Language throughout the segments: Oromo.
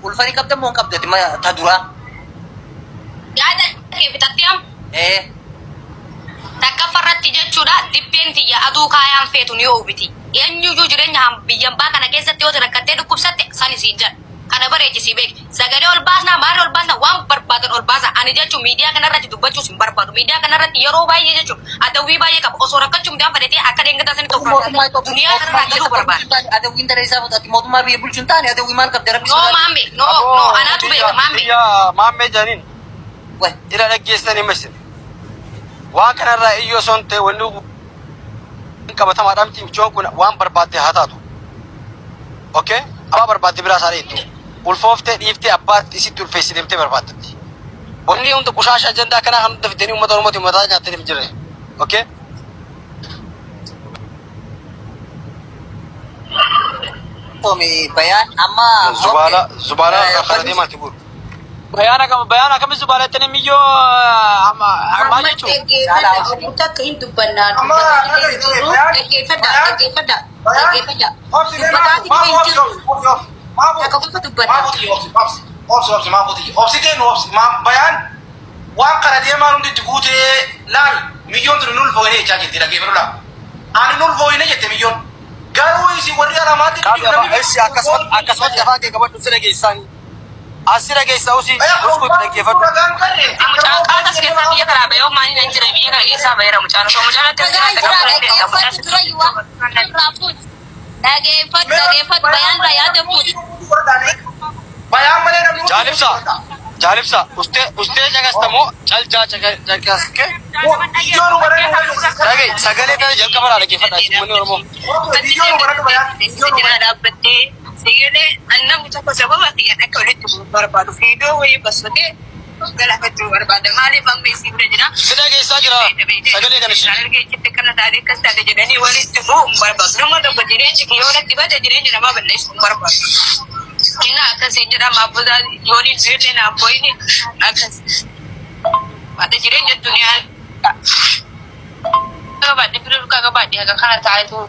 ulfani qabda moo qabdati ma ta dura yaada kee bitattiam takka farratti jechuudha dibbeen tiyya aduu kaayaan feetu ni oobiti eenyuyyuu jireenya biyyan baa kana keessatti yoo rakkattee dhukkubsatte sani siin jedha kana bareechisii beek sagalee ol baasnaa maali ol baasnaa waan barbaadan ol baasa ani jechuun miidiyaa kanarratti dubbachuus hin barbaadu miidiyaa kanarratti yeroo baay'ee jechuun adawwii baay'ee qaba osoo rakkachuu midhaan fedhetee akka deengata sani tokko duniyaa kanarraa galuu barbaada. Adawwiin daree isaa fudhatti mootummaa biyya bulchuun taane adawwii maal qabde rabbi no maambe no anaatu beeka maambe maambe janiin ila dhaggeessanii masin waan kanarraa iyyoo son ta'e wanni qabatamaadhaan michoon kun waan barbaadde haa taatu okay abbaa barbaadde biraa isaa dheettu ulfooftee dhiiftee abbaatti isitti ulfeessi deemtee barbaaddatti wanni hunda qushaasha ajandaa kanaa kan hunda fidanii uummata oromootiin mataa nyaattanii jirre okay Tomi bayan amma zubala kana deemaati buru bayana kami zubala tani miyo amma jechu takka hin dubbannaa dhaggeeffadha takka qofa dubbannaa bayan waan kana deemaan hundi itti guutee laal miyyoon tuni nul fooyinee jechaa jirti dhaggeeffadhu ani nul fooyinee jette miyyoon garuu isi warri alamaatti eessi akkasumatti afaan kee qabadhu sira geessanii asira geessa usi usku dhaggeeffadhu mucaan qaatas keessaa biyya kanaa bahee maanii nan jira biyya kana keessaa baheera mucaan osoo mucaan akka dhaggeeffadhu bayaan irraa yaada fuudhi bayaan malee namni jaalibsa ustee jagastamoo calcaa jagaske sagalee kana jalqabarraa dhaggeeffadha uummanni oromoo sagalee annamu tokko sababa xiyyan akka walitti barbaadu fiidoo wayii basfatee galaafachuu barbaada maaliif amma isii bira jira si dhageessaa jira sagalee kana shi argeechitti kana taatee akkas taate jedhanii walitti bu'uu hin barbaadu nama tokko jireenyi yoo latti bada jireenyi namaa balleessuu hin barbaadu ina akkasii jedhama abbootaa yooniin sirrii naaf boyini akkas bada jireenya duniyaan gabaadhe firirkaa gabaadhe haga kana taatetu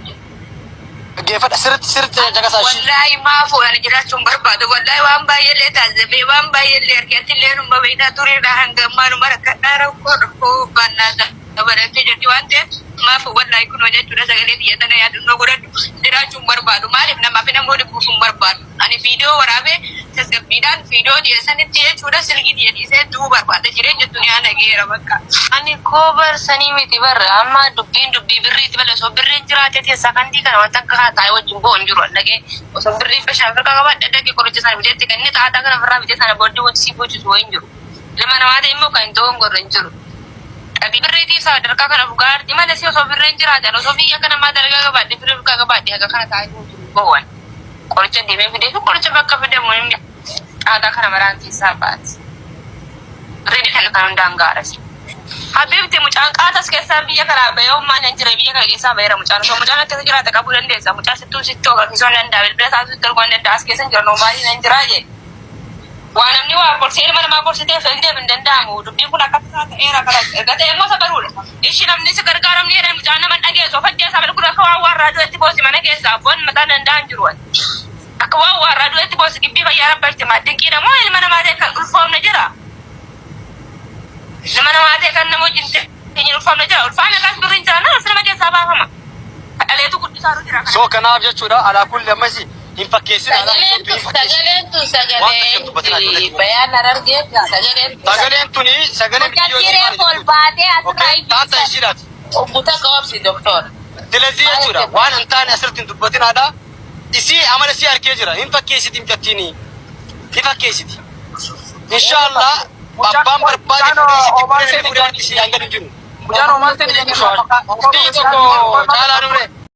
dhaggeeffadha sirriitti jagasaa shi wallahi maafu ani jiraachuun barbaadu wallahi waan baay'eellee taasifamee waan baay'eellee argattillee numa beektaa tureedha hanga ammaa numa rakkadhaa rakkoo bannaa dabalatee jirti waan ta'eef maafu wallahi kunoo jechuudha sagalee xiyyeetana yaadannoo godhadhu jiraachuun barbaadu maaliif namaaf namoo dhibbuusuun barbaadu ani viidiyoo waraabee tasgabbiidhaan viidiyoo dhiyeessanitti jechuudha silkii dhiyeessee du'uu barbaada jireenya duniyaa nageera bakka ani koobar sanii miti barra amma dubbii birriitti bala osoo birriin jiraate teessaa kantii kana wanta akka haa taa'e wajjin bo'oon jiru dhagee osoo birrii bishaan firqa qabaadha dhagee qoricha sana biteetti kan inni xaataa kana firraa bitee sana booddee wanti sii boocisu wayin jiru ilma namaa ta'e immoo kan hin ta'uun gorra hin jiru dhabii birriitiif sadarkaa kana dhugaarti malee si osoo birriin jiraatan osoo biyya kana maa dalagaa qabaadhe firii firqa qabaadhe haga kana taa'e bo'oon qoricha deemee fidee fi qoricha bakka fidamu inni xaataa kana maraan keessaa baati birriin kan hundaan gaarasi Habibti mucaan qaatas keessaa biyya kanaa bahee ummaan hin jira biyya kana keessaa baheera mucaan osoo mucaan akkasa jiraate qabuu dandeessa mucaan sittuu ogarsiisuu hin danda'a bilbila isaa sitti arguu hin danda'a as keessa hin jiru noomaalii hin jiraa jee waa namni waa gorsee ilma namaa gorsitee fendee hin danda'amu dubbiin kun akka tasaa ta'eera kana erga ta'e immoo sabaruudha ishi namni si gargaaramni jedhan mucaan nama dhageessu ofaddee isaa bilkula akka waan waarraa du'etti boosi mana keessaa abboon mataan danda'an jiru akka waan waarraa du'etti boosi gibbii fayyaa rabbaatti maddinqiidha moo ilma namaa ta'e kan ulfoomne jira nama namaa ta'e kan nama wajjin ta'e ulfaamne jira ulfaamne akkas birriin jira nama nama keessaa baafama dhaleetu guddisaatu jira soo kanaaf jechuudha alaa kulli ammas hin fakkeessin sagaleen tun sagalee bayaan argee sagaleen tuni sagalee mucatiree ol baatee asirraa taata ishiidhaati obbuta qabsi doktor dilazii jechuudha waan hin taane asirratti hin dubbatinaadha isii amala isii arkee jira hin fakkeessiti mucattiini hin fakkeessiti inshaallah abbaan barbaade fudhee isii hanga hin jiru Mujaro malte ni jengi tokko caalaa nure